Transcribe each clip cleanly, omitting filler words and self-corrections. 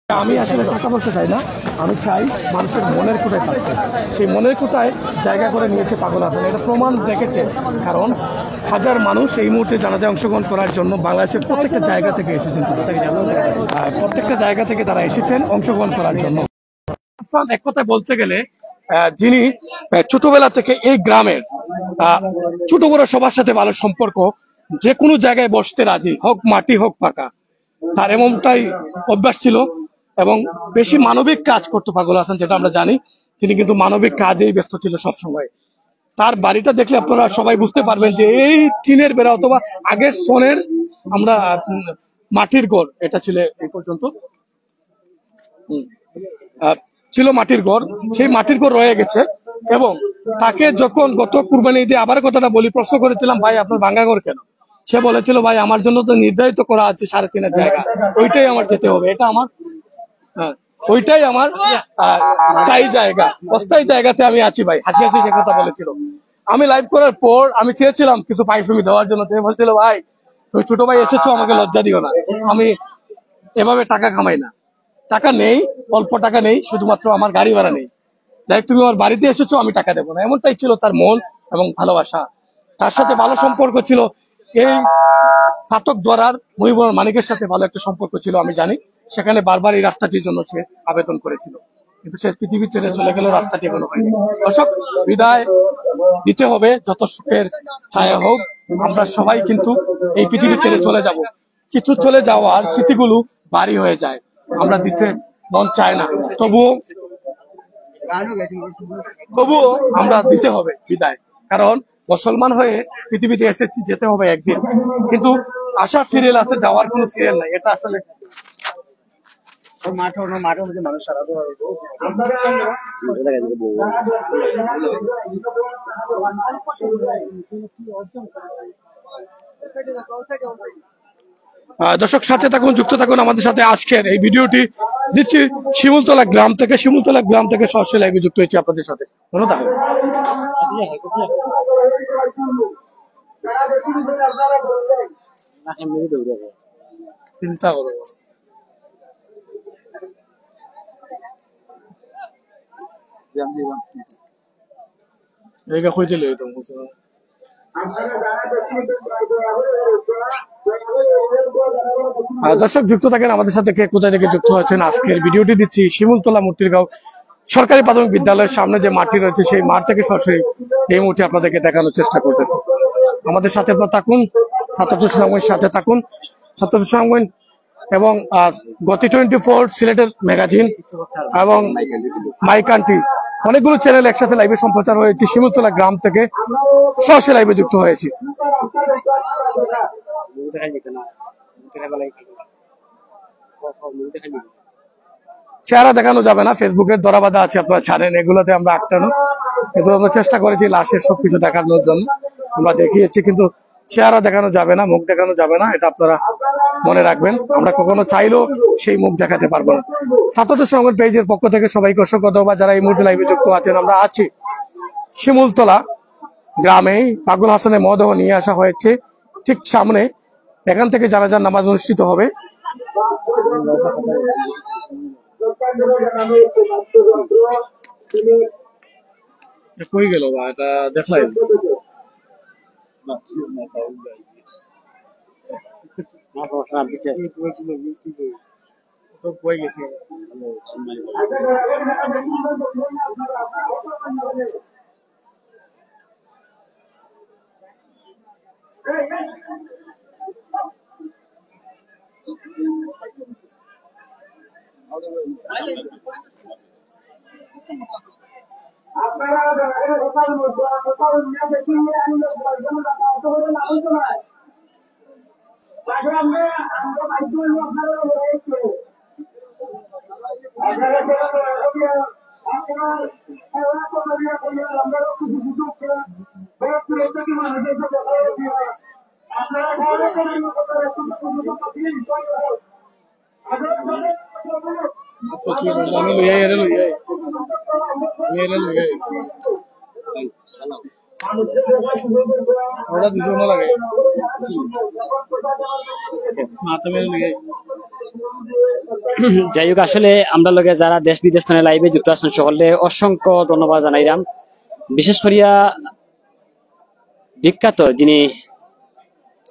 আমি আসলে টাকা পয়সা চাই না, আমি চাই মানুষের মনের কোটায় থাকতে। সেই মনের কোটায় জায়গা করে নিয়েছে পাগল হাসান, এটা প্রমাণ রেখেছে। কারণ হাজার মানুষ এই মুহূর্তে জানাজায় অংশগ্রহণ করার জন্য বাংলাদেশের প্রত্যেকটা জায়গা থেকে এসেছেন, প্রত্যেকটা জায়গা থেকে তারা এসেছেন অংশগ্রহণ করার জন্য। এক কথায় বলতে গেলে যিনি ছোটবেলা থেকে এই গ্রামের ছোট বড় সবার সাথে ভালো সম্পর্ক, যে কোনো জায়গায় বসতে রাজি, হোক মাটি হোক পাকা, তার এমনটাই অভ্যাস ছিল। এবং বেশি মানবিক কাজ করতো পাগল হাসান, যেটা আমরা জানি। তিনি কিন্তু মানবিক কাজেই ব্যস্ত ছিল সবসময়। তার বাড়িটা দেখলে আপনারা সবাই বুঝতে পারবেন যে এই টিনের বেড়া অথবা আগের সোনের আমরা মাটির ঘর, এটা ছিল এই পর্যন্ত ছিল মাটির ঘর, সেই মাটির ঘর রয়ে গেছে। এবং তাকে যখন গত কুরবানি ঈদে আবার কথাটা বলি, প্রশ্ন করেছিলাম ভাই আপনার ভাঙ্গা ঘর কেন, সে বলেছিল ভাই আমার জন্য তো নির্ধারিত করা আছে 3.5 জায়গা, ওইটাই আমার যেতে হবে, এটা আমার ওইটাই আমার স্থায়ী জায়গা, অস্থায়ী জায়গাতে আমি আছি ভাই, হাসি হাসি সে কথা বলেছিল। আমি লাইভ করার পর আমি চেয়েছিলাম কিছু পারিশ্রমিক দেওয়ার জন্য, তুমি বলছিল ভাই তুমি ছোট ভাই এসেছো, আমাকে লজ্জা দিও না, আমি এভাবে টাকা কামাই না, টাকা নেই, অল্প টাকা নেই, শুধুমাত্র আমার গাড়ি ভাড়া নেই, যাই তুমি আমার বাড়িতে এসেছো আমি টাকা দেবো না, এমনটাই ছিল তার মন এবং ভালোবাসা। তার সাথে ভালো সম্পর্ক ছিল এই ছাতক দ্বারার মহিবুর মানিকের সাথে ভালো একটা সম্পর্ক ছিল, আমি জানি। সেখানে বারবার এই রাস্তাটির জন্য সে আবেদন করেছিল, কিন্তু সে পৃথিবী ছেড়ে চলে গেল, রাস্তাটি এখনো হয়নি। দর্শক, বিদায় দিতে হবে, যত সুখের ছায়া হোক, আমরা সবাই কিন্তু এই পৃথিবী ছেড়ে চলে যাব। কিছু চলে যাওয়ার স্মৃতিগুলো ভারী হয়ে যায়, আমরা দিতে মন চায় না, তবুও আমরা দিতে হবে বিদায়। কারণ মুসলমান হয়ে পৃথিবীতে এসেছি, যেতে হবে একদিন, কিন্তু আসার সিরিয়াল আছে, যাওয়ার কোনো সিরিয়াল নাই। এটা আসলে দর্শক সাথে থাকুন, যুক্ত থাকুন আমাদের সাথে। আজকের এই ভিডিওটি দিচ্ছি শিমুলতলা গ্রাম থেকে, শিমুলতলা গ্রাম থেকে সরাসরি লাইভে যুক্ত হয়েছি আপনাদের সাথে। ধন্যবাদ। চিন্তা করো কই দিলে দর্শক যুক্ত থাকেন আমাদের সাথে, কে কোথায় থেকে যুক্ত হচ্ছেন। আজকের ভিডিওটি দিচ্ছি শিমুলতলা মূর্তিরগাঁও সরকারি প্রাথমিক বিদ্যালয়ের সামনে যে মাঠটি রয়েছে, সেই মাঠ থেকে সরাসরি এই মুহূর্তে আপনাদেরকে দেখানোর চেষ্টা করতেছি। আমাদের সাথে আপনারা থাকুন, ছাত্র সংগ্রামের সাথে থাকুন, ছাত্র সংগ্রাম এবং গতি 24 সিলেটের ম্যাগাজিন এবং মাই কান্ট্রি, অনেকগুলো চ্যানেল একসাথে লাইভে সম্প্রচার হয়েছে। শিমুলতলা গ্রাম থেকে সরাসরি লাইভে যুক্ত হয়েছি। চেহারা দেখানো যাবে না, ফেসবুকের ধরাবাধা আছে, আপনারা ছাড়েন, এগুলোতে আমরা আটকানো, কিন্তু আমরা চেষ্টা করেছি লাশের সবকিছু দেখানোর জন্য, আমরা দেখিয়েছি, কিন্তু চেহারা দেখানো যাবে না, মুখ দেখানো যাবে না, এটা আপনারা মনে রাখবেন। আমরা কখনো চাইলেও সেই মুখ দেখাতে পারবো না। ছাত্র সংগঠন পেজের পক্ষ থেকে সবাইকে অসংখ্য ধন্যবাদ যারা এই মুহূর্তে লাইভে যুক্ত আছেন। আমরা আছি শিমুলতলা গ্রামে, পাগল হাসানের মরদেহ নিয়ে আসা হয়েছে ঠিক সামনে, এখান থেকে জানাজার নামাজ অনুষ্ঠিত হবে। কই গেল বা এটা দেখলাই কই গেছে। थोड़ा दिसो ना लगे माता में लगे যাই হোক আসলে আমরা লগে যারা দেশ বিদেশ থেকে লাইভে যুক্ত আছেন সকলে অসংখ্য ধন্যবাদ জানাইলাম। বিশেষ করিয়া বিখ্যাত যিনি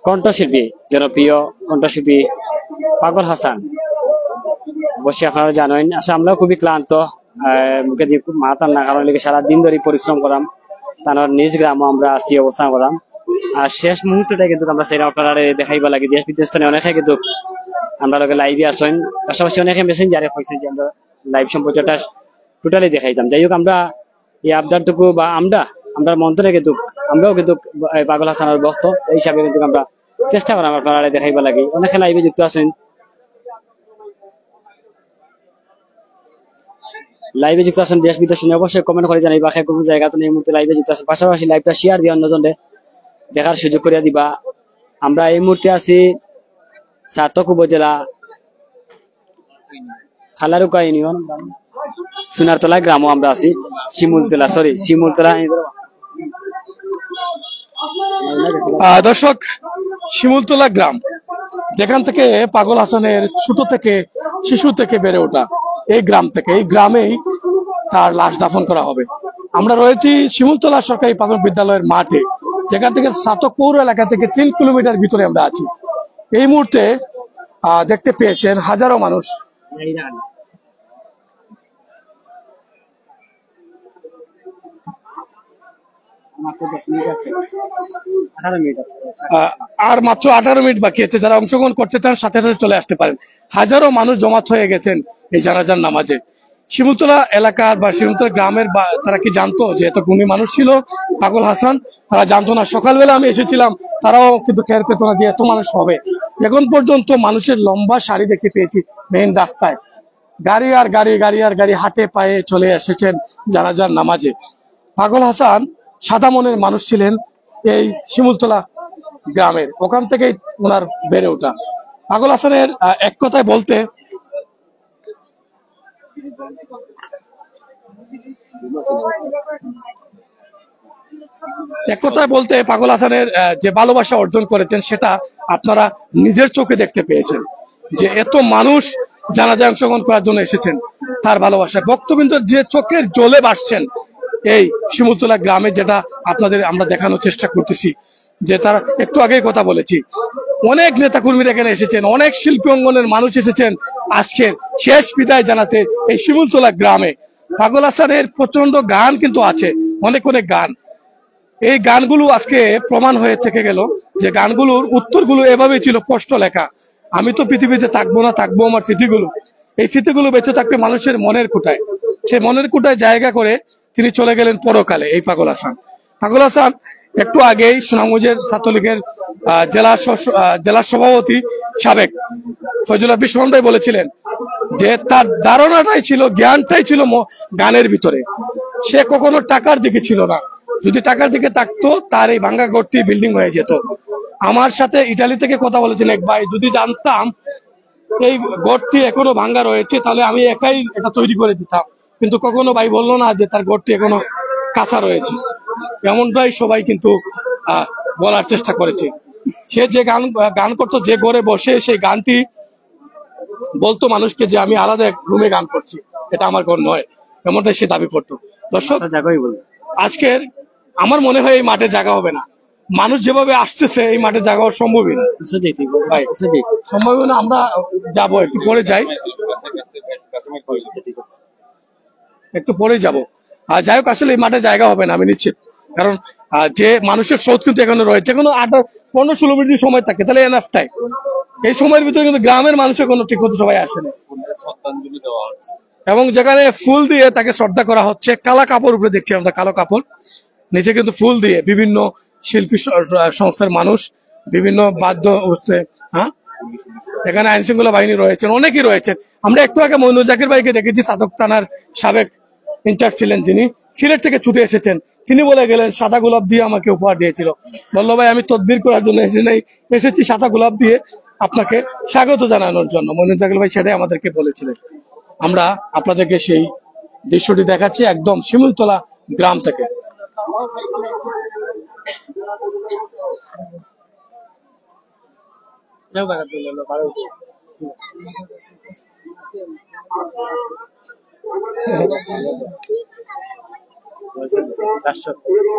কণ্ঠশিল্পী, জনপ্রিয় কণ্ঠশিল্পী পাগল হাসান, অবশ্যই আপনারা জানেন। আসলে আমরাও খুবই ক্লান্ত, মুখে দিয়ে খুব মাথা না, কারণ লিখে সারাদিন ধরে পরিশ্রম করাম, তার নিজ গ্রামও আমরা আসি অবস্থান করাম। আর শেষ মুহূর্তটা কিন্তু আমরা সেটা আপনারা দেখাইবা লাগে। দেশ বিদেশ থেকে অনেকে কিন্তু আমরা লোকে লাইভে আসেন, পাশাপাশি অনেকে মেসেঞ্জারে হয়েছে যে আমরা লাইভ সম্প্রচারটা টোটালি দেখাইতাম। যাই হোক আমরা এই আবদারটুকু বা আমরা মন থেকে কিন্তু আমরাও কিন্তু পাগল হাসানের ভক্ত এই হিসাবে কিন্তু আমরা চেষ্টা করাম আপনারা দেখাইবা লাগে। অনেকে লাইভে যুক্ত আছেন, লাইভে যুক্ত আছেন দেশ বিদেশ নিয়ে অবশ্যই কমেন্ট করে জানাইবা কোন জায়গা তো এই মুহূর্তে লাইভে যুক্ত আছেন। পাশাপাশি লাইভটা শেয়ার দিয়ে অন্যজনে দেখার সুযোগ করে দিবা। আমরা এই মুহূর্তে আছি সাতক উপজেলা খালারুকা ইউনিয়ন সোনারতলা গ্রামও আমরা আছি, শিমুলতলা। দর্শক, শিমুলতলা গ্রাম, যেখান থেকে পাগল হাসানের ছোট থেকে শিশু থেকে বেড়ে ওঠা, এই গ্রাম থেকে, এই গ্রামেই তার লাশ দাফন করা হবে। আমরা রয়েছি শিমুলতলা সরকারি প্রাথমিক বিদ্যালয়ের মাঠে, যেখান থেকে সাতক পৌর এলাকা থেকে 3 কিলোমিটার ভিতরে আমরা আছি। এই মুহূর্তে দেখতে পেয়েছেন হাজারো মানুষ। আর মাত্র 18 মিনিট বাকি আছে। যারা অংশগ্রহণ করতে চান সাথে সাথে চলে আসতে পারেন। হাজারো মানুষ জমাত হয়ে গেছেন এই জানাজার নামাজে। শিমুলতলা এলাকার বা শিমুলতলা গ্রামের তারা কি জানতো যে এত গুণী মানুষ ছিল পাগল হাসান? তারা জানতো না। সকালবেলা আমি এসেছিলাম, তারাও কিন্তু টের পেত না যে এত মানুষ হবে। এখন পর্যন্ত মানুষের লম্বা সারি দেখতে পেয়েছি মেইন রাস্তায়। গাড়ি আর গাড়ি হাঁটে পায়ে চলে এসেছেন জানাজার নামাজে। পাগল হাসান সাদা মনের মানুষ ছিলেন, এই শিমুলতলা গ্রামের, ওখান থেকেই ওনার বেড়ে ওঠা। পাগল হাসানের এক কথায় বলতে পাগল হাসানের যে ভালোবাসা অর্জন করেছেন সেটা আপনারা নিজের চোখে দেখতে পেয়েছেন, যে এত মানুষ জানাজায় অংশগ্রহণ করার জন্য এসেছেন। তার ভালোবাসা বক্তবৃন্দ যে চোখের জলে ভাসছেন এই শিমুলতলা গ্রামে, যেটা আপনাদের আমরা দেখানোর চেষ্টা করতেছি। যে তারা একটু আগেই কথা বলেছি, অনেক নেতা কর্মীরা এখানে এসেছেন, অনেক শিল্পী অঙ্গনের মানুষ এসেছেন আজকের শেষ বিদায় জানাতে এই শিমুলতলা গ্রামে। পাগল হাসানের প্রচন্ড গান কিন্তু আছে, অনেক গান। এই গানগুলো আজকে প্রমাণ হয়ে থেকে গেল যে গানগুলোর উত্তরগুলো এভাবেই ছিল স্পষ্ট লেখা। আমি তো পৃথিবীতে থাকবো না, থাকবো আমার স্মৃতিগুলো। এই স্মৃতিগুলো বেঁচে থাকবে মানুষের মনের কুটায়। সেই মনের কুটায় জায়গা করে তিনি চলে গেলেন পরকালে এই পাগল হাসান। একটু আগেই সুনামগঞ্জের ছাত্রলীগের জেলা সভাপতি সাবেক ফয়জুল আবির সোহান ভাই বলেছিলেন যে তার ধারণাটাই ছিল, জ্ঞানটাই ছিল গানের ভিতরে। সে কখনো টাকার দিকে ছিল না। যদি টাকার দিকে থাকতো তার এই ভাঙ্গা ঘরটি বিল্ডিং হয়ে যেত। আমার সাথে ইটালি থেকে কথা বলেছেন এক ভাই, যদি জানতাম এই ঘরটি এখনো ভাঙ্গা রয়েছে তাহলে আমি একাই এটা তৈরি করে দিতাম, কিন্তু কখনো ভাই বললো না যে তার ঘরটি এখনো কাঁচা রয়েছে। এমনটাই সবাই কিন্তু বলার চেষ্টা করেছে। সে যে গান করতো, যে ঘরে বসে সেই গানটি বলতো মানুষকে যে আমি আলাদা এক রুমে গান করছি, এটা আমার ঘর নয়, এমনটাই সে দাবি করতো। দর্শক, আজকের আমার মনে হয় এই মাঠে জায়গা হবে না। মানুষ যেভাবে আসতেছে এই মাঠে জায়গা হওয়ার সম্ভবই না। সম্ভব না। আমরা যাবো, একটু পরে যাই, একটু পরে যাবো। আর যাই হোক, আসলে এই মাঠে জায়গা হবে না আমি নিশ্চিত। কারণ যে মানুষের স্রোত কিন্তু এখনো রয়েছে, এখনো 15-16 মিনিট সময় থাকে, তাহলে এনাফ টাইম। এই সময়ের ভিতরে কিন্তু গ্রামের মানুষের কোনো ঠিক মতো সবাই আসে না, এবং যেখানে ফুল দিয়ে তাকে শ্রদ্ধা করা হচ্ছে। কালা কাপড় উপরে দেখছি আমরা, কালো কাপড়, নিচে কিন্তু ফুল দিয়ে বিভিন্ন শিল্পী সংস্থার মানুষ, বিভিন্ন বাদ্য হচ্ছে। হ্যাঁ, এখানে আইন শৃঙ্খলা বাহিনী রয়েছেন, অনেকেই রয়েছেন। আমরা একটু আগে মইনুল জাকির ভাইকে দেখেছি, সাদক থানার সাবেক ইনচার্জ ছিলেন, যিনি সিলেট থেকে ছুটে এসেছেন। তিনি বলে গেলেন সাদা গোলাপ দিয়ে আমাকে উপহার দিয়েছিল। বললো ভাই আমি তদবির করার জন্য এসেছি সাদা গোলাপ দিয়ে আপনাকে স্বাগত জানানোর জন্য। মইনুল জাকির ভাই সেটাই আমাদেরকে বলেছিলেন। আমরা আপনাদেরকে সেই দৃশ্যটি দেখাচ্ছি একদম শিমুলতলা গ্রাম থেকে।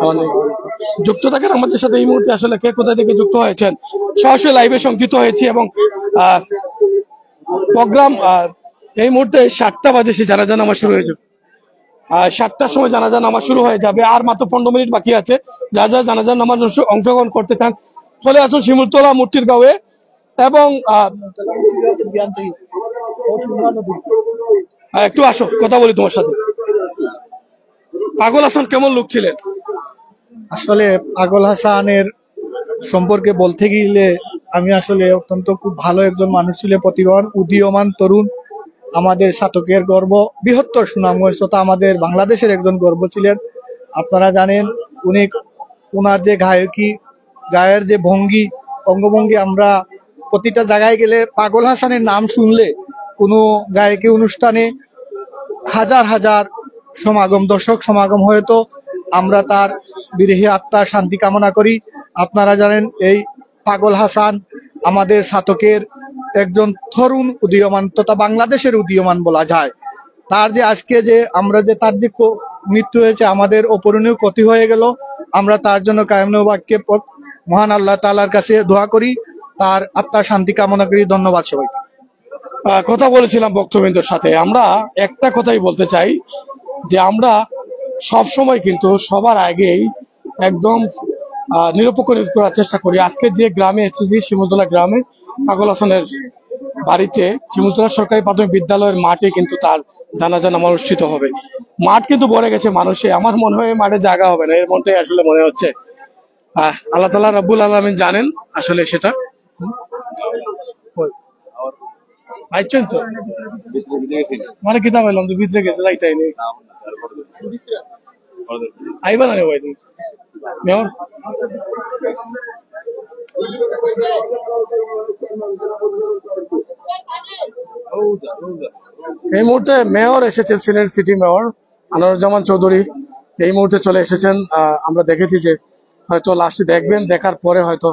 অনেক যুক্ত থাকেন আমাদের সাথে এই মুহূর্তে। আসলে কে কোথা থেকে যুক্ত হয়েছেন, সরাসরি লাইভে সংযুক্ত হয়েছি এবং প্রোগ্রাম এই মুহূর্তে 7টা বাজে সে জানাজা নামা শুরু হয়ে যাবে। 7টার সময় জানাজা নামা শুরু হয়ে যাবে, আর মাত্র 15 মিনিট বাকি আছে। যা যা জানাজা নামাজ অংশগ্রহণ করতে চান চলে আসুন শিমুলতলা মূর্তির গাঁওয়ে। এবং একটু আসো কথা বলি তোমার সাথে। পাগল হাসান কেমন লোক ছিলেন? আসলে পাগল হাসানের সম্পর্কে বলতে গেলে আমি আসলে অত্যন্ত খুব ভালো একজন মানুষ ছিলেন, প্রতিভাবান উদীয়মান তরুণ, আমাদের সাতকের গর্ব, বৃহত্তর সুনামগঞ্জ তথা আমাদের বাংলাদেশের একজন গর্ব ছিলেন। আপনারা জানেন উনি ওনার যে গায়কী, গায়ের যে ভঙ্গি অঙ্গভঙ্গি, আমরা প্রতিটা জায়গায় গেলে পাগল হাসানের নাম শুনলে কোনো গায়কী অনুষ্ঠানে হাজার হাজার সমাগম, দর্শক সমাগম, হয়তো আমরা তার বিদেহী আত্মার শান্তি কামনা করি। আপনারা জানেন এই পাগল হাসান আমাদের সাতকের একজন তরুণ উদীয়মান তথা বাংলাদেশের উদীয়মান বলা যায়। তার যে আজকে যে আমরা যে তার যে মৃত্যু হয়েছে, আমাদের অপূরণীয় ক্ষতি হয়ে গেল। আমরা তার জন্য কায়মনে বাক্যে মহান আল্লাহ তাআলার কাছে দোয়া করি, তার আত্মার শান্তি কামনা করি। ধন্যবাদ সবাইকে। কথা বলেছিলাম বক্তবৃন্দর সাথে, আমরা একটা কথাই বলতে চাই যে আমরা সব সময় কিন্তু সবার আগেই একদম নিরপেক্ষ নিউজ করার চেষ্টা করি। আজকে যে গ্রামে এসেছি, শিমুলতলা গ্রামে, পাগল হাসানের বাড়িতে, শিমুলতলা সরকারি প্রাথমিক বিদ্যালয়ের মাঠে কিন্তু তার জানাজা নামা অনুষ্ঠিত হবে। মাঠ কিন্তু ভরে গেছে মানুষে, আমার মনে হয় মাঠে জায়গা হবে না, এর মধ্যে আসলে মনে হচ্ছে। আল্লাহ তাআলা রাব্বুল আলামিন জানেন আসলে সেটা। আইছেন তো মানে কিতাব এলাম তো ভিতরে গেছে, যাইতাই নেই আইবা না রে ভাই তুমি মেয়র। এই মুহূর্তে মেয়র এসেছেন, সিলেট সিটি মেয়র আনোয়ারুজ্জামান চৌধুরী এই মুহূর্তে চলে এসেছেন। আমরা দেখেছি যে হয়তো লাস্টে দেখবেন, দেখার পরে হয়তো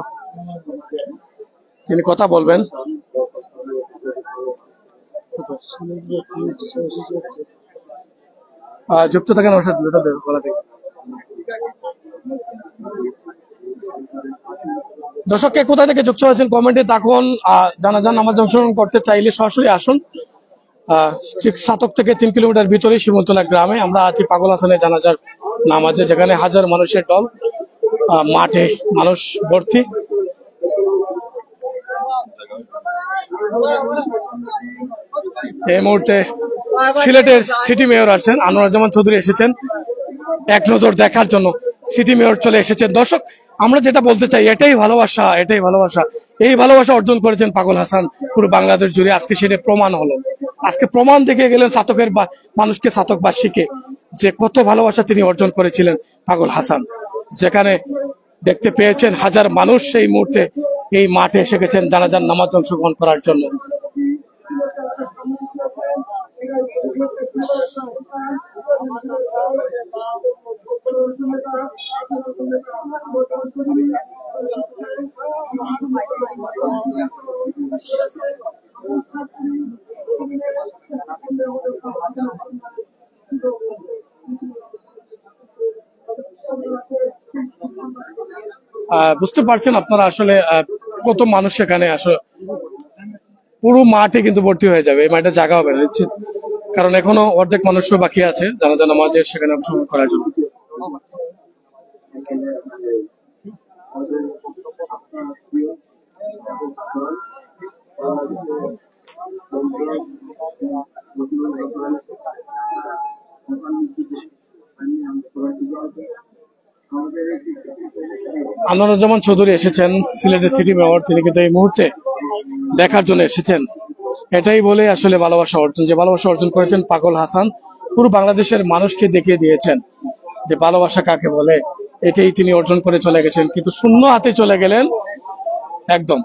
তিনি কথা বলবেন। যুক্ত থাকেন আমার সাথে বলা থেকে। দর্শককে কোথা থেকে যুক্ত হয়েছেন কমেন্টে থাকুন। জানাজান নামাজ অংশগ্রহণ করতে চাইলে সরাসরি আসুন। ঠিক সাতক থেকে 3 কিলোমিটার ভিতরে শিমুলতলা গ্রামে আমরা আছি পাগল হাসানের জানাজার নামাজে, যেখানে হাজার মানুষের দল, মাঠে মানুষ ভর্তি। এই মুহূর্তে সিলেটের সিটি মেয়র আছেন আনোয়ারুজ্জামান চৌধুরী এসেছেন এক নজর দেখার জন্য। সিটি মেয়র চলে এসেছেন। দর্শক আমরা যেটা বলতে চাই, এটাই ভালোবাসা, এটাই ভালোবাসা। এই ভালোবাসা অর্জন করেছেন পাগল হাসান পুরো বাংলাদেশ জুড়ে। আজকে সেটা প্রমাণ হলো, আজকে প্রমাণ দেখে গেলেন সাতকের মানুষকে, সাতকবাসীকে, যে কত ভালোবাসা তিনি অর্জন করেছিলেন পাগল হাসান। যেখানে দেখতে পেয়েছেন হাজার মানুষ সেই মুহূর্তে এই মাঠে এসে গেছেন জানাজার নামাজ অংশগ্রহণ করার জন্য। বুঝতে পারছেন আপনারা আসলে কত মানুষ এখানে আসলে, পুরো মাঠে কিন্তু ভর্তি হয়ে যাবে, এই মাঠে জায়গা হবে না নিশ্চিত, কারণ এখনো অর্ধেক মানুষও বাকি আছে জানাজা নামাজের সেখানে অংশগ্রহণ করার জন্য। আনোয়ারুজ্জামান চৌধুরী এসেছেন, সিলেটের সিটি মেয়র, তিনি কিন্তু এই মুহূর্তে দেখার জন্য এসেছেন। এটাই বলে আসলে ভালোবাসা অর্জন, যে ভালোবাসা অর্জন করেছেন পাগল হাসান, পুরো বাংলাদেশের মানুষকে দেখিয়ে দিয়েছেন যে ভালোবাসা কাকে বলে। এটাই তিনি অর্জন করে চলে গেছেন, কিন্তু শূন্য হাতে চলে গেলেন একদম।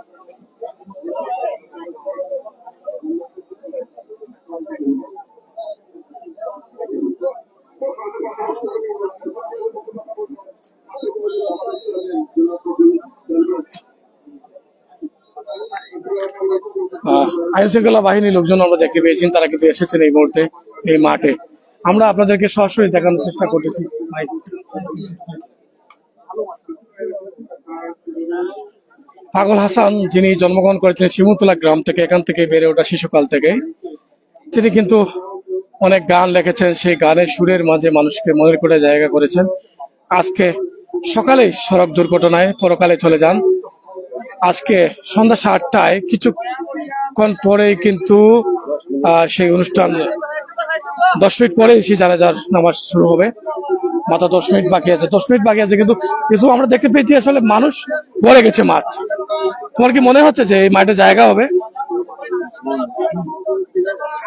আইন শৃঙ্খলা বাহিনীর লোকজন আমরা দেখতে পেয়েছেন, তারা কিন্তু এসেছেন এই মুহূর্তে এই মাঠে। আমরা আপনাদেরকে সরাসরি দেখানোর চেষ্টা করতেছি ভাই। পাগল হাসান যিনি জন্মগ্রহণ করেছিলেন শিমুতলা গ্রাম থেকে, এখান থেকে বেড়ে ওঠা শিশুকাল থেকে, তিনি কিন্তু অনেক গান লিখেছেন। সেই গানের সুরের মাঝে মানুষকে মনের করে জায়গা করেছেন। আজকে সকালে সড়ক দুর্ঘটনায় পরকালে চলে যান। আজকে সন্ধ্যা 7টায় কিছুক্ষণ পরেই কিন্তু সেই অনুষ্ঠান 10 মিনিট পরেই সেই জানাজার নামাজ শুরু হবে। মাত্র 10 মিনিট বাকি আছে, 10 মিনিট বাকি আছে, কিন্তু কিছু আমরা দেখতে পেয়েছি আসলে মানুষ ভরে গেছে মাঠ। তোমার কি মনে হচ্ছে যে এই মাঠে জায়গা হবে?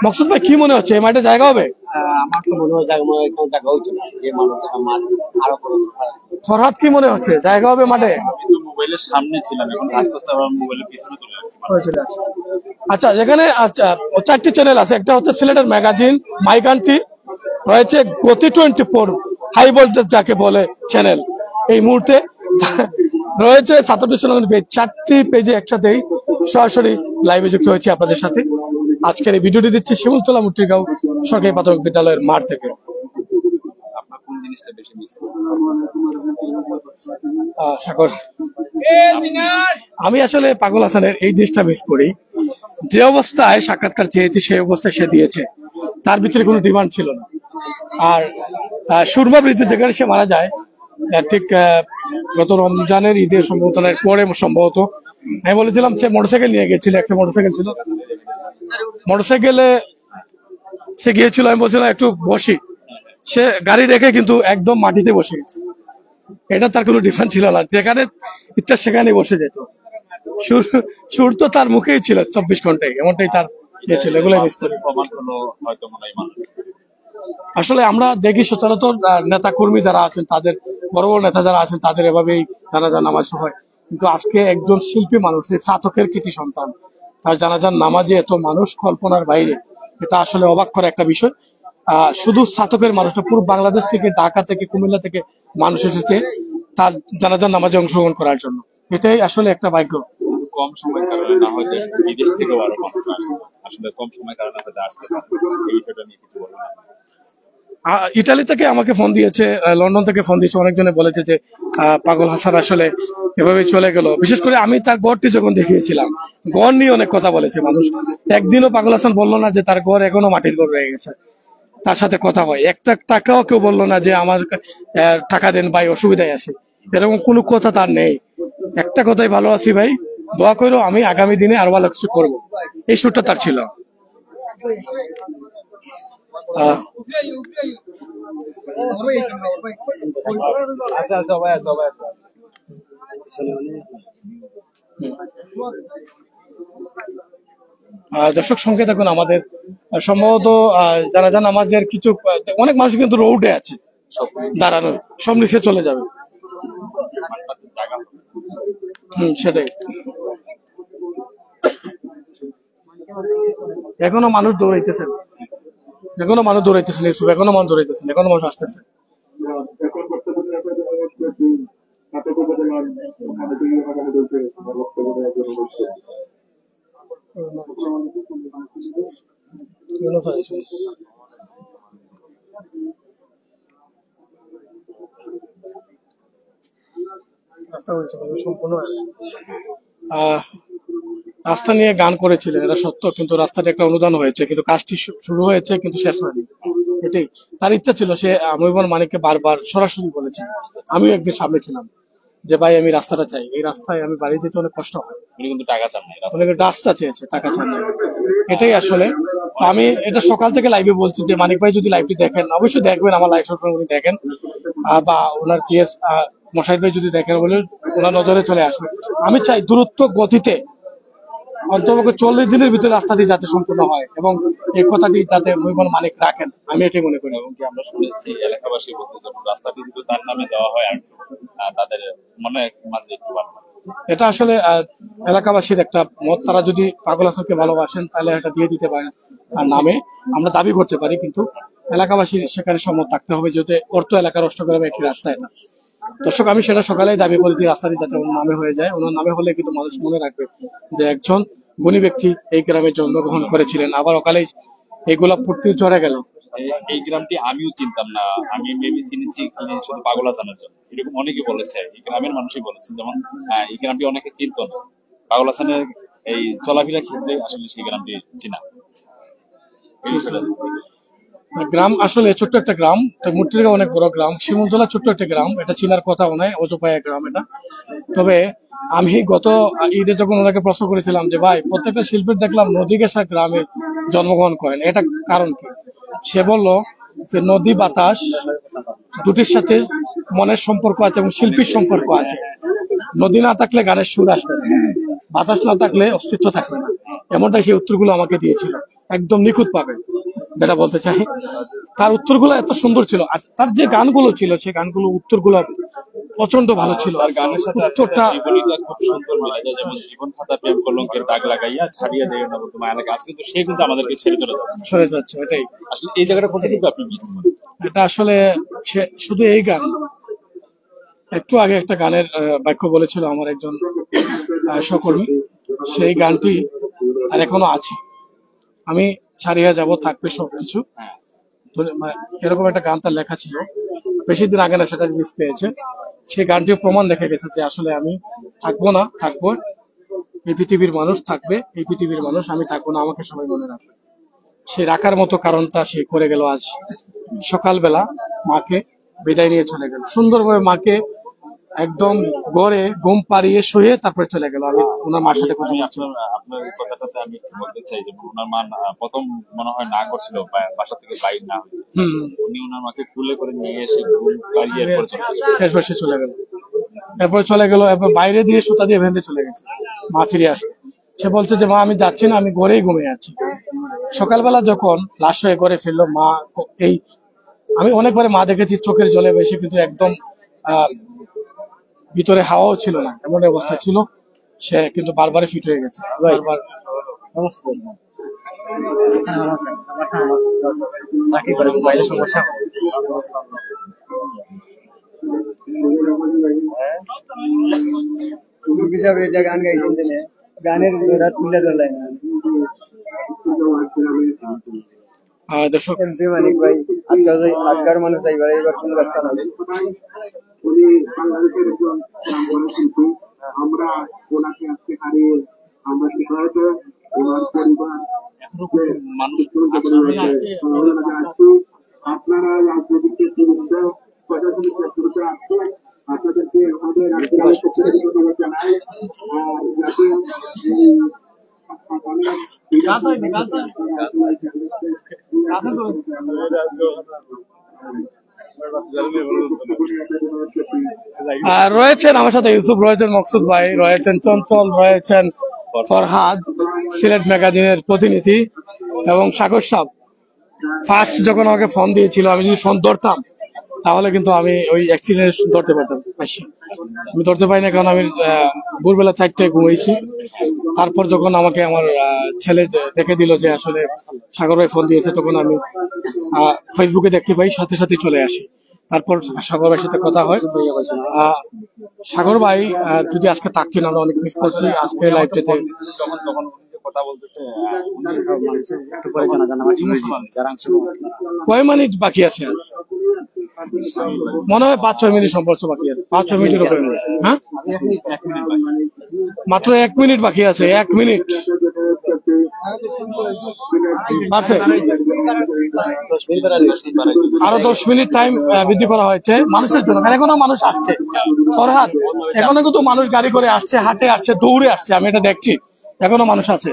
মকসুদ ভাই, কি মনে হচ্ছে এই মাঠে জায়গা হবে? আমার তো মনে হয় জায়গা হইতো না, যে মানুষের আরো ফরহাদ, কি মনে হচ্ছে জায়গা হবে মাঠে? মোবাইলের সামনে ছিলাম, এখন আস্তে আস্তে আবার মোবাইলের পিছনে চলে আসছি। আচ্ছা, যেখানে 4টি চ্যানেল আছে, একটা হচ্ছে সিলেটের ম্যাগাজিন, মাইকান্টি, রয়েছে গতি 24 হাই ভোল্টেজ যাকে বলে চ্যানেল, এই মুহূর্তে রয়েছে 7 পেজ, 4টি পেজে একসাথেই সরাসরি লাইভে যুক্ত হয়েছে আপনাদের সাথে। আজকের এই ভিডিওটি দিচ্ছি শিমুলতলা মুট্রিগাঁও সরকারি প্রাথমিক বিদ্যালয়ের মাঠ থেকে। আপনার কোন জিনিসটা বেশি মিস সাগর, আমি আসলে পাগল হাসানের এই জিনিসটা মিস করি, যে অবস্থায় সাক্ষাৎকার চেয়েছি সেই অবস্থায় সে দিয়েছে, তার ভিতরে কোনো ডিমান্ড ছিল না। আর সুরমা বৃদ্ধি যেখানে সে মারা যায়, ঠিক গত রমজানের ঈদের সম্ভবত পরে সম্ভবত, আমি বলেছিলাম সে মোটরসাইকেল নিয়ে গেছিল, একটা মোটরসাইকেল ছিল, মোটরসাইকেলে সে গিয়েছিল, আমি বলছিলাম একটু বসি, সে গাড়ি রেখে কিন্তু একদম মাটিতে বসে গেছে। এটা তার কোনো ডিমান্ড ছিল না, যেখানে ইচ্ছা সেখানে বসে যেত। সুর তো তার মুখেই ছিল 24 ঘন্টায়, এমনটাই তার ইয়ে ছিল। এগুলো মিস করি। আসলে আমরা দেখি সচরাচর নেতা কর্মী যারা আছেন, তাদের বড় বড় নেতা যারা আছেন, তাদের এভাবেই জানাজার নামাজ হয়, কিন্তু আজকে একজন শিল্পী মানুষ, এই ছাতকের কৃতি সন্তান, তার জানাজার নামাজে এত মানুষ কল্পনার বাইরে। এটা আসলে অবাক করা একটা বিষয়। শুধু ছাতকের মানুষ না, পুরো বাংলাদেশ থেকে, ঢাকা থেকে, কুমিল্লা থেকে মানুষ এসেছে তার জানাজার নামাজে অংশগ্রহণ করার জন্য। এটাই আসলে একটা ভাগ্য। কম সময়ের কারণে না হয় বিদেশ থেকেও আরো মানুষ আসছে, আসলে কম সময়ের কারণে হয়তো আসতে পারে, এই বিষয়টা নিয়ে কিছু বলবেন? ইটালি থেকে আমাকে ফোন দিয়েছে, লন্ডন থেকে ফোন দিয়েছে, অনেকজনে বলেছে যে পাগল হাসান আসলে এভাবে চলে গেল। বিশেষ করে আমি তার গড়টি যখন দেখিয়েছিলাম, গড় নিয়ে অনেক কথা বলেছে মানুষ। একদিনও পাগল হাসান বললো না যে তার গড় এখনো মাটির গড় রয়ে গেছে। তার সাথে কথা হয়, একটা টাকাও কেউ বললো না যে আমার টাকা দেন ভাই, অসুবিধায় আছি, এরকম কোনো কথা তার নেই। একটা কথাই, ভালো আছি ভাই, দোয়া করো, আমি আগামী দিনে আরো ভালো কিছু করবো, এই সুরটা তার ছিল। দর্শক সংখ্যা দেখুন, আমাদের সম্ভবত জানাজা নামাজের কিছু অনেক মানুষ কিন্তু রোডে আছে দাঁড়ানো, সব নিচে চলে যাবে। সেটাই, এখনো মানুষ দৌড়াইতেছেন, এখনো মানুষ দৌড়াইতেছেন, এখনো মানুষ দৌড়াইতেছেন, এখনো মানুষ আসতেছে। রাস্তা নিয়ে গান করেছিলেন, এটা সত্য, কিন্তু রাস্তাটা একটা অনুদান হয়েছে, কিন্তু কাজটি শুরু হয়েছে কিন্তু শেষ হয়নি। এটাই তার ইচ্ছা ছিল। সে মহিবুর মানিককে বারবার সরাসরি বলেছেন, আমিও একদিন সামনে ছিলাম, যে ভাই আমি রাস্তাটা চাই, এই রাস্তায় আমি বাড়ি যেতে অনেক কষ্ট হয়। উনি কিন্তু টাকা চান না, অনেকে রাস্তা চেয়েছে, টাকা চান না। এটাই আসলে আমি এটা সকাল থেকে লাইভে বলছি যে মানিক ভাই যদি লাইভটি দেখেন, অবশ্যই দেখবেন, আমার লাইভ সবসময় উনি দেখেন, বা ওনার পিএস মশাহিদ ভাই যদি দেখেন, বলে ওনার নজরে চলে আসবে। আমি চাই দ্রুত গতিতে অন্তত 40 দিনের ভিতরে রাস্তাটি যাতে সম্পূর্ণ হয়, এবং এই কথাটি যাতে মহিবুর মানিক রাখেন, আমি এটাই মনে করি। এবং কি আমরা শুনেছি এলাকাবাসী বলতে, যখন রাস্তাটি যদি তার নামে দেওয়া হয় আর তাদের মনে মাঝে একটু ভালো। এটা আসলে এলাকাবাসীর একটা মত, তারা যদি পাগল হাসানকে ভালোবাসেন তাহলে এটা দিয়ে দিতে পারেন তার নামে, আমরা দাবি করতে পারি, কিন্তু এলাকাবাসীর সেখানে সম্মত থাকতে হবে, যাতে অর্থ এলাকা নষ্ট করে একটি রাস্তায় না। দর্শক, আমি সেটা সকালেই দাবি করেছি, রাস্তাটি যাতে ওনার নামে হয়ে যায়। ওনার নামে হলে কিন্তু মানুষ মনে রাখবে যে একজন গুণী ব্যক্তি এই গ্রামে জন্মগ্রহণ করেছিলেন, আবার অকালেই এই গোলাপপুরটি চড়ে গেল। এই গ্রামটি আমিও চিনতাম না, আমি মেবি চিনেছি শুধু পাগলা জানার জন্য, এরকম অনেকে বলেছে, এই গ্রামের মানুষই বলেছেন। যেমন এই গ্রামটি অনেকে চিনত না, পাগল হাসানের এই চলাফেরা ক্ষেত্রে আসলে সেই গ্রামটি চিনা। এই বিষয়টা গ্রাম আসলে ছোট্ট একটা গ্রাম, মুট্টিরগাঁও অনেক বড় গ্রাম, শিমুলতলা ছোট্ট একটা গ্রাম, এটা চিনার কথাও নয়, অজপায়া গ্রাম এটা। তবে আমি গত ঈদে যখন ওনাকে প্রশ্ন করেছিলাম যে ভাই প্রত্যেকটা শিল্পীর দেখলাম নদী ঘেঁষা গ্রামে জন্মগ্রহণ করেন, এটা কারণ কি? সে বলল যে নদী বাতাস দুটির সাথে মনের সম্পর্ক আছে এবং শিল্পীর সম্পর্ক আছে। নদী না থাকলে গানের সুর আসবে না, বাতাস না থাকলে অস্তিত্ব থাকবে না, এমনটাই সেই উত্তরগুলো আমাকে দিয়েছিল, একদম নিখুঁত পাবে যেটা বলতে চাই। তার উত্তরগুলো এত সুন্দর ছিল, তার যে গানগুলো ছিল সেই গানগুলো উত্তরগুলো প্রচন্ড ভালো ছিল। তার গানের সাথে উত্তরটা জীবনীটা খুব সুন্দর মিলে যায়, যেমন জীবন খাতা প্রেম কলঙ্কের দাগ লাগাইয়া ছাড়িয়া দেয় না বলতো মায়ের কাছে, কিন্তু সে কিন্তু আমাদেরকে ছেড়ে চলে যাচ্ছে। সরে যাচ্ছে, এটাই আসলে এই জায়গাটা কতটুকু আপনি মিস করেন? এটা আসলে শুধু এই গান, একটু আগে একটা গানের বাক্য বলেছিল আমার একজন সহকর্মী, সেই গানটি আর এখনো আছে, আমি ছাড়িয়া যাব থাকবে সবকিছু, এরকম একটা গান তার লেখা ছিল, বেশি দিন আগে না সেটা রিলিজ পেয়েছে। সেই গানটিও প্রমাণ দেখা গেছে যে আসলে আমি থাকবো না, থাকবো, এই পৃথিবীর মানুষ থাকবে, এই পৃথিবীর মানুষ, আমি থাকবো না, আমাকে সবাই মনে রাখবে। সে রাখার মতো কারণটা সে করে গেল। আজ সকালবেলা মাকে বিদায় নিয়ে চলে গেল, সুন্দরভাবে মাকে একদম গড়ে ঘুম পাড়িয়ে শুয়ে তারপরে চলে গেল। আমি ওনার মার সাথে কথা বলছি। আপনার এই কথাটাতে আমি একটু বলতে চাই যে ওনার মা প্রথম মনে হয় না করছিল বাসা থেকে বাইর না হয়ে, উনি ওনার মাকে কুলে করে নিয়ে এসে ঘুম পাড়িয়ে এরপর চলে গেলেন। এরপর সে চলে গেল, এরপর চলে গেল, এরপর বাইরে দিয়ে সুতা দিয়ে বেঁধে চলে গেছে। মা ফিরে আসে, সে বলছে যে মা আমি যাচ্ছি না, আমি ঘরেই ঘুমিয়ে আছি। সকালবেলা যখন লাশ হয়ে ঘরে ফিরলো মা, এই আমি অনেকবার মা দেখেছি চোখের জলে বেশি, কিন্তু একদম ভিতরে হাওয়াও ছিল না, এমন অবস্থা ছিল। সে কিন্তু বারবারই ফিট হয়ে গেছে, বারবার। সমস্যা গান গাইছেন গানের তুলে ধরলেন দর্শক মানিক ভাই, আটকার মানুষ এইবার কোন রাস্তা না উনি বাংলাদেশের একজন বড় শিল্পী। আমরা ওনাকে আজকে হারিয়ে আমরা হয়তো ওনার পরিবার আপনারা রাজনৈতিক ক্ষেত্রে প্রশাসনিক ক্ষেত্রে আসছে, আপনাদেরকে আমাদের রাজ্যের পক্ষ থেকে ধন্যবাদ জানাই। আর রয়েছেন আমার সাথে ইউসুফ, রয়েছেন মকসুদ ভাই, রয়েছেন চঞ্চল, রয়েছেন ফরহাদ, সিলেট ম্যাগাজিনের প্রতিনিধি, এবং সাগর সাহেব। ফার্স্ট যখন আমাকে ফোন দিয়েছিল, আমি যদি ফোন ধরতাম তাহলে কিন্তু আমি ওই অ্যাক্সিডেন্ট ধরতে পারতাম, আমি ধরতে পারি না, কারণ আমি ভোরবেলা 4টায় ঘুমাইছি। তারপর যখন আমাকে আমার ছেলে দেখে দিল যে আসলে সাগর ভাই ফোন দিয়েছে, তখন আমি ফেসবুকে দেখতে পাই, সাথে সাথে চলে আসি। তারপর সাগর ভাইয়ের সাথে কথা হয়। সাগর ভাই যদি আজকে থাকতেন আমরা অনেক মিস করছি আজকে লাইভটাতে। যখন তখন উনি যে কথা বলতেছে, কয় মিনিট বাকি আছে? মনে হয় 5-6 মিনিট সম্পর্ক বাকি আছে, 5-6 মিনিটের উপরে। হ্যাঁ, মাত্র 1 মিনিট বাকি আছে, 1 মিনিট আছে, আরো 10 মিনিট টাইম বৃদ্ধি করা হয়েছে মানুষের জন্য। এখনো মানুষ আসছে, ফরহাদ, এখনো কিন্তু মানুষ গাড়ি করে আসছে, হাটে আসছে, দৌড়ে আসছে, আমি এটা দেখছি, এখনো মানুষ আছে।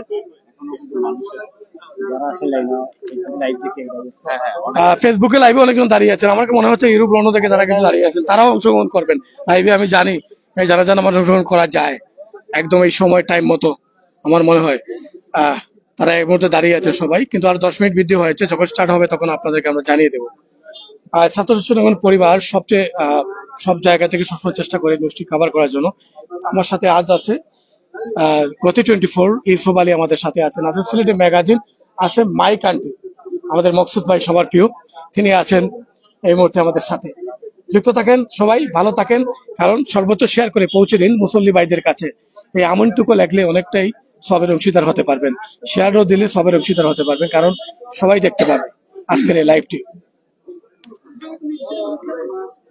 ফেসবুকে লাইভে অনেকজন দাঁড়িয়ে আছেন, আমার মনে হচ্ছে ইউরোপ লন্ডন থেকে যারা কিন্তু দাঁড়িয়ে আছেন তারাও অংশগ্রহণ করবেন লাইভে। আমি জানি যারা যারা আমার অংশগ্রহণ করা যায় একদম এই সময় টাইম মতো, আমার মনে হয় তারা এই মুহূর্তে দাঁড়িয়ে আছে সবাই, কিন্তু আর 10 মিনিট বৃদ্ধি হয়েছে, যখন স্টার্ট হবে তখন আপনাদেরকে আমরা জানিয়ে দেবো। ছাত্র শিক্ষক পরিবার সবচেয়ে সব জায়গা থেকে সবসময় চেষ্টা করে গোষ্ঠী কভার করার জন্য। আমার সাথে আজ আছে গতি 24 ইউসুফ আলী, আমাদের সাথে আছেন। আছে সিলেটি ম্যাগাজিন, আসে মাই কান্ট্রি, আমাদের মকসুদ ভাই সবার প্রিয়, তিনি আছেন এই মুহূর্তে আমাদের সাথে। যুক্ত থাকেন সবাই, ভালো থাকেন, কারণ সর্বোচ্চ শেয়ার করে পৌঁছে দিন মুসল্লি ভাইদের কাছে। এই আমনটুকু লেখলে অনেকটাই সবের অংশীদার হতে পারবেন, শেয়ারও দিলে সবের অংশীদার হতে পারবেন, কারণ সবাই দেখতে পারবে আজকের এই লাইভটি।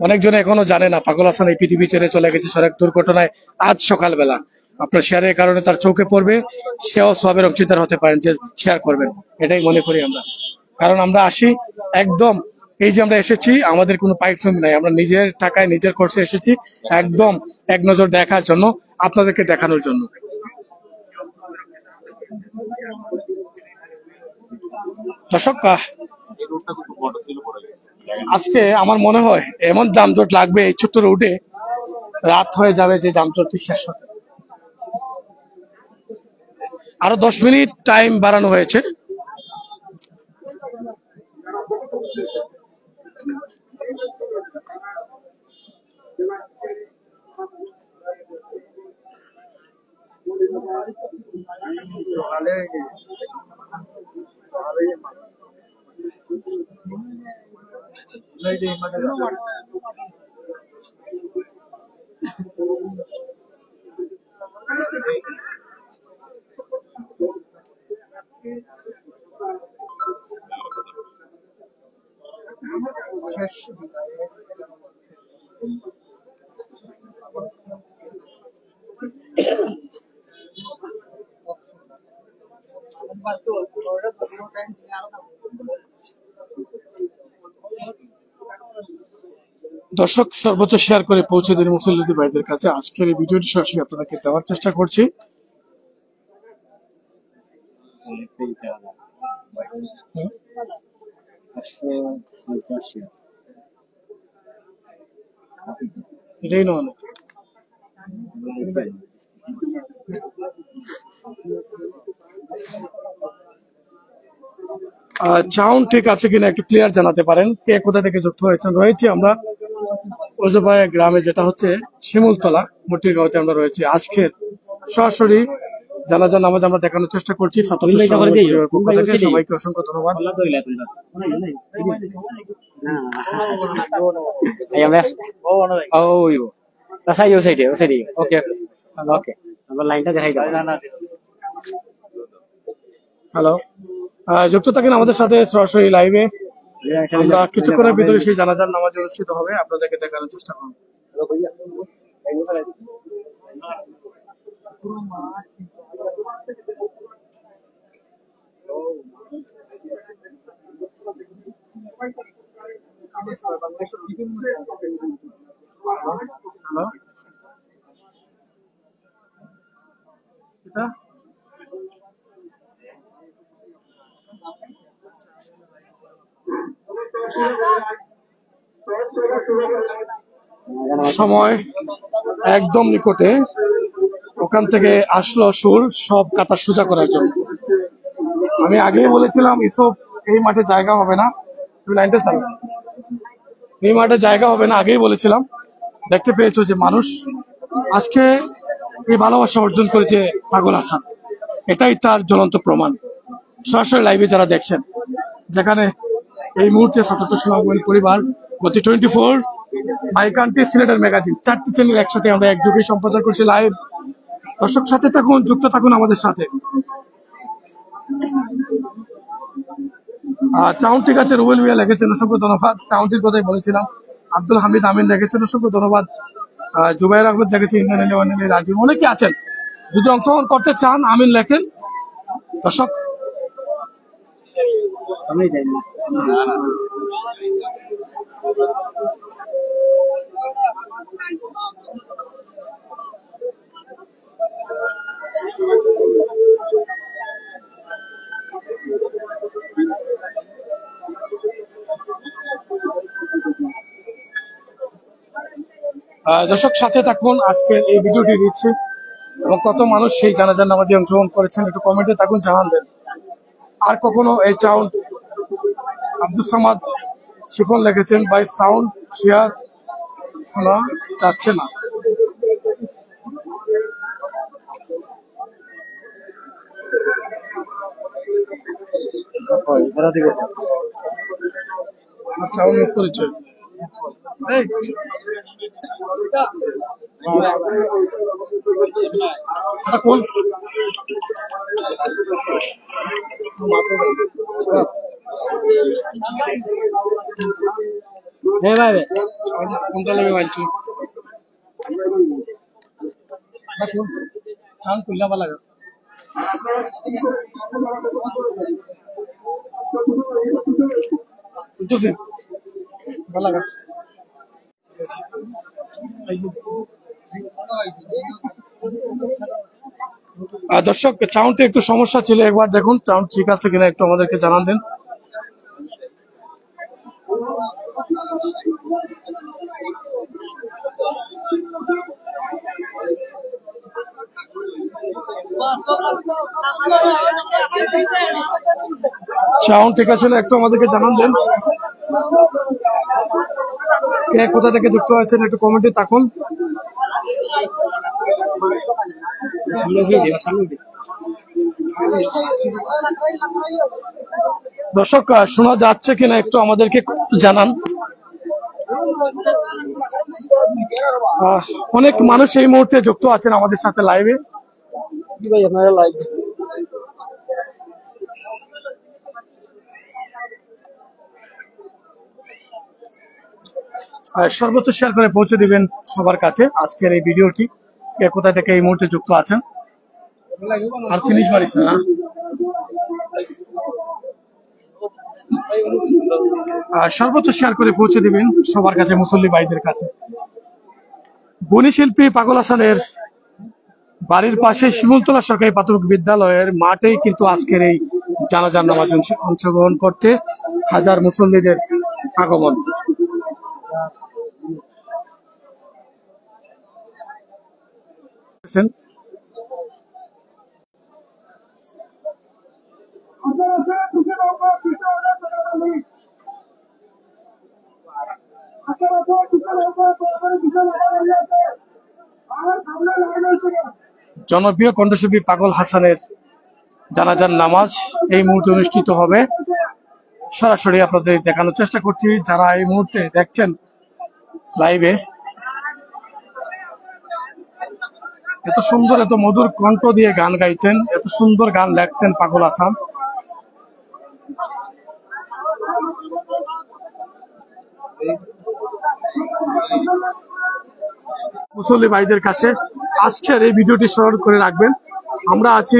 অনেকজন এখনো জানে না পাগল হাসান এই পৃথিবী ছেড়ে চলে গেছে সড়ক দুর্ঘটনায় আজ সকালবেলা। আপনার শেয়ারের কারণে তার চোখে পড়বে, সেও সবের অংশীদার হতে পারেন যে শেয়ার করবেন, এটাই মনে করি আমরা। কারণ আমরা আসি একদম, এই যে আমরা এসেছি আমাদের কোনো পারিশ্রমিক নাই, আমরা নিজের টাকায় নিজের খরচে এসেছি একদম এক নজর দেখার জন্য, আপনাদেরকে দেখানোর জন্য। দর্শক এই রোডটা খুব বড় ছিল, পড়ে গেছে। আজকে আমার মনে হয় এমন যানজট লাগবে এই ছোট্ট রুটে, রাত হয়ে যাবে যে যানজটটি শেষ হবে। আরো 10 মিনিট টাইম বাড়ানো হয়েছে। দর্শক সর্বোচ্চ শেয়ার করে পৌঁছে দিন মুসল্লি ভাইদের কাছে। আজকের এই ভিডিওটি সরাসরি আপনাদেরকে দেওয়ার চেষ্টা করছি। এটাই নয় সাউন্ড ঠিক আছে কিনা একটু ক্লিয়ার জানাতে পারেন, কে কোথা থেকে যুক্ত হয়েছেন। রয়েছি আমরা ওজোপায়া গ্রামে, যেটা হচ্ছে শিমুলতলা মটিরগাঁওতে আমরা রয়েছি। আজকের সরাসরি জানাজার নামাজ আমরা দেখানোর চেষ্টা করছি পক্ষ থেকে। সবাইকে অসংখ্য ধন্যবাদ। হ্যালো, যুক্ত থাকেন আমাদের সাথে সরাসরি লাইভে। আমরা কিছুক্ষণের ভিতরে সেই জানাজার নামাজ অনুষ্ঠিত হবে, আপনাদেরকে দেখানোর চেষ্টা করব। হ্যালো, সময় একদম নিকটে, ওখান থেকে আসলো সুর সব কাতা সোজা করার জন্য। আমি আগেই বলেছিলাম এসব এই মাঠে জায়গা হবে না, এই মাঠে জায়গা হবে না, আগেই বলেছিলাম। দেখতে পেয়েছো যে মানুষ আজকে এই ভালোবাসা অর্জন করেছে পাগল হাসান, এটাই তার জ্বলন্ত প্রমাণ। সরাসরি লাইভে যারা দেখছেন, যেখানে এই মুহূর্তে ৭৭ সোনামণি পরিবার, গতি 24, মাই কান্ট্রি, সিলেটের ম্যাগাজিন, 4টি চ্যানেল একসাথে আমরা একযোগে সম্প্রচার করছি লাইভ। দর্শক সাথে থাকুন, যুক্ত থাকুন আমাদের সাথে। চাউন্ড ঠিক আছে, রুবেল মিয়া লিখেছেন, অসংখ্য ধন্যবাদ। চাউন্ডটির কথাই বলেছিলাম। আব্দুল হামিদ আমিন লিখেছেন, অসংখ্য ধন্যবাদ। জুবাইর আহমেদ লিখেছেন, ইন্দ্রানী রাজীব, অনেকে আছেন। যদি অংশগ্রহণ করতে চান আমিন লেখেন। দর্শক দর্শক সাথে থাকুন, আজকের এই ভিডিওটি দিচ্ছে এবং কত মানুষ সেই জানাজার নামাজে অংশগ্রহণ করেছেন একটু কমেন্টে থাকুন, জানাবেন। আর কখনো এই সাউন্ড, আব্দুল সামাদ শিফন লিখেছেন, বাই সাউন্ড শেয়ার শোনা যাচ্ছে না। সাউন্ড মিস করেছে। কোন হ্যাঁ ভাই কোনটা লেগে বলছি চান খুললা ভালো লাগে শুনতেছি ভালো লাগে দর্শক সাউন্ডে একটু সমস্যা ছিল, একবার দেখুন সাউন্ড ঠিক আছে কিনা একটু আমাদেরকে জানান দেন। সাউন্ড ঠিক আছে না একটু আমাদেরকে জানান দেন। কে কোথা থেকে যুক্ত হয়েছেন একটু কমেন্টে থাকুন। দর্শক শোনা যাচ্ছে কিনা একটু আমাদেরকে জানান। অনেক মানুষ এই মুহূর্তে যুক্ত আছেন আমাদের সাথে লাইভে। সর্বোচ্চ শেয়ার করে পৌঁছে দিবেন সবার কাছে আজকের এই ভিডিওটি, কে কোথা থেকে এই মুহূর্তে যুক্ত আছেন। আর ফিনিশ মারিস না, সর্বোচ্চ শেয়ার করে পৌঁছে দিবেন সবার কাছে, মুসল্লি ভাইদের কাছে। গুণী শিল্পী পাগল হাসানের বাড়ির পাশে শিমুলতলা সরকারি প্রাথমিক বিদ্যালয়ের মাঠেই কিন্তু আজকের এই জানাজার নামাজ অংশগ্রহণ করতে হাজার মুসল্লিদের আগমন। জনপ্রিয় কণ্ঠশিল্পী পাগল হাসানের জানাজার নামাজ এই মুহূর্তে অনুষ্ঠিত হবে। সরাসরি আপনাদের দেখানোর চেষ্টা করছি, যারা এই মুহূর্তে দেখছেন লাইভে। এত সুন্দর এত মধুর কণ্ঠ দিয়ে গান গাইতেন, এত সুন্দর গান লেখতেন পাগল হাসান। মুসল্লি ভাইদের কাছে আজকের এই ভিডিওটি স্মরণ করে রাখবেন। আমরা আছি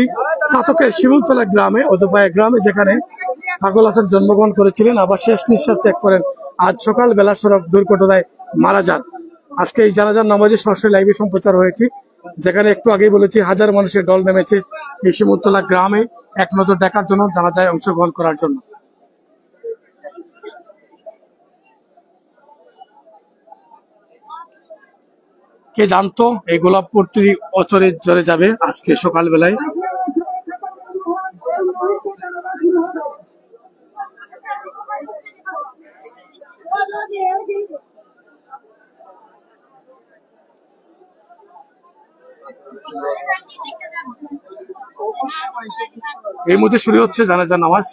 সাতকের শিমুলতলা গ্রামে, অদুপায়া গ্রামে, যেখানে পাগল হাসান জন্মগ্রহণ করেছিলেন, আবার শেষ নিঃশ্বাস ত্যাগ করেন আজ সকালবেলা সড়ক দুর্ঘটনায় মারা যান। আজকে এই জানাজার নামাজে সরাসরি লাইভে সম্প্রচার হয়েছে, যেখানে একটু আগেই বলেছি হাজার মানুষের দল নেমেছে এই শিমুলতলা গ্রামে এক নজর দেখার জন্য, জানাজায় অংশগ্রহণ করার জন্য। কে জানতো এই গোলাপপুরটি অচরে জ্বরে যাবে আজকে সকালবেলায়। এই মধ্যে শুরু হচ্ছে জানাজার নামাজ।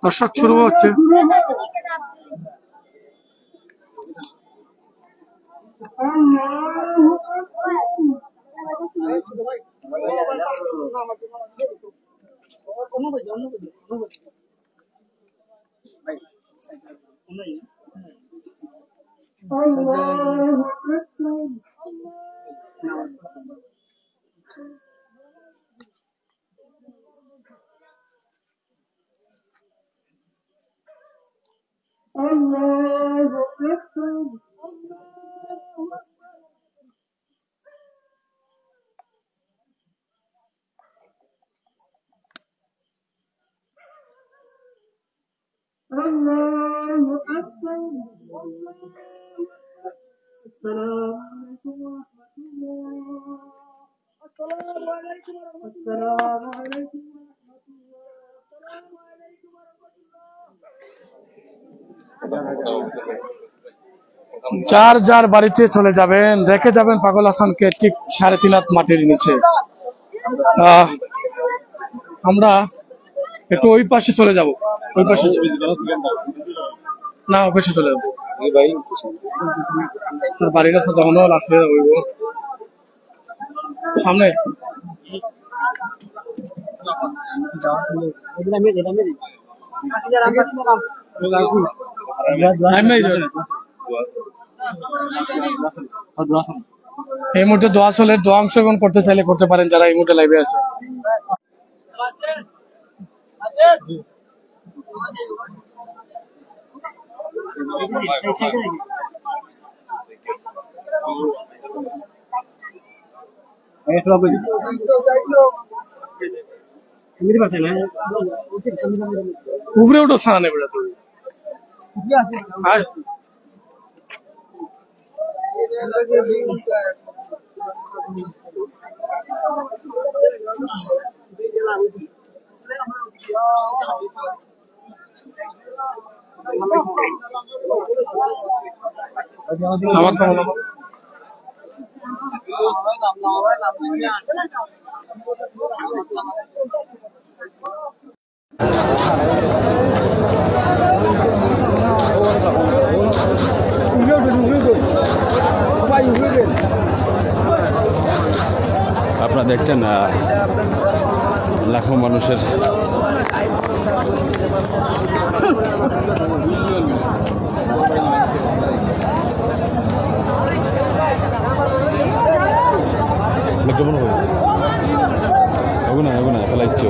দর্শক শুরু হচ্ছে। যার যার বাড়িতে চলে যাবেন, রেখে যাবেন পাগল হাসানকে ঠিক 3.5 হাত মাটির নিচে। আমরা একটু ওই পাশে চলে যাব, ওই পাশে না, ওই পাশে চলে যাবো। তার বাড়ির কাছে তখনও রাখলে সামনে এই মুহূর্তে দোয়া চলে, দোয়া অংশগ্রহণ করতে চাইলে করতে পারেন যারা এই মুহূর্তে লাইভে আছে। উপরে উঠো সামনে বেড়া তুই আর আমার তো মনে হয় আপনারা দেখছেন লাখো মানুষের কেমন হবে এগুনা ফেলাইছ